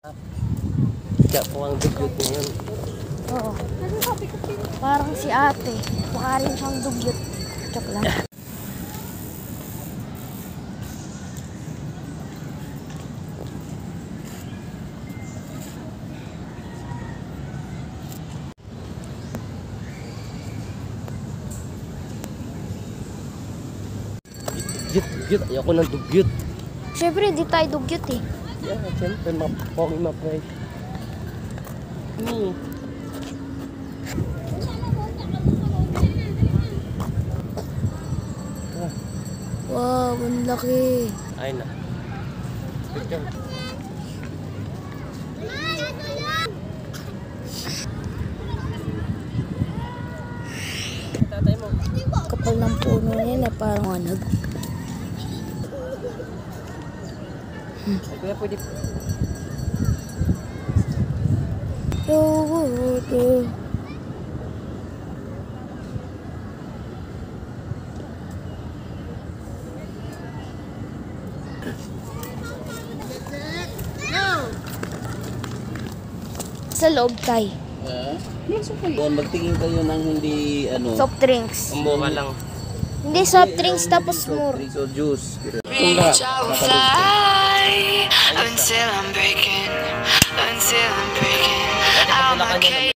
Siya po ang dugyot ngayon. Oo. Parang si ate. Mukha rin siyang dugyot. Joke lang. Dugyot. Ayoko ng dugyot. Siyempre, di tayo dugyot eh. Yeah, siyempre, pogi mapray. Wow, ang laki. Ay na. Picture. Tatay mo. Kapal ng puno nila, parang anag. Kuya, pwede. Sa loob tayo. Doon magtingin kayo ng hindi Soft drinks. Umuha lang. Hindi soft drinks tapos more. drinks or juice. Reach out, fly until I'm breaking, until I'm breaking out my cage.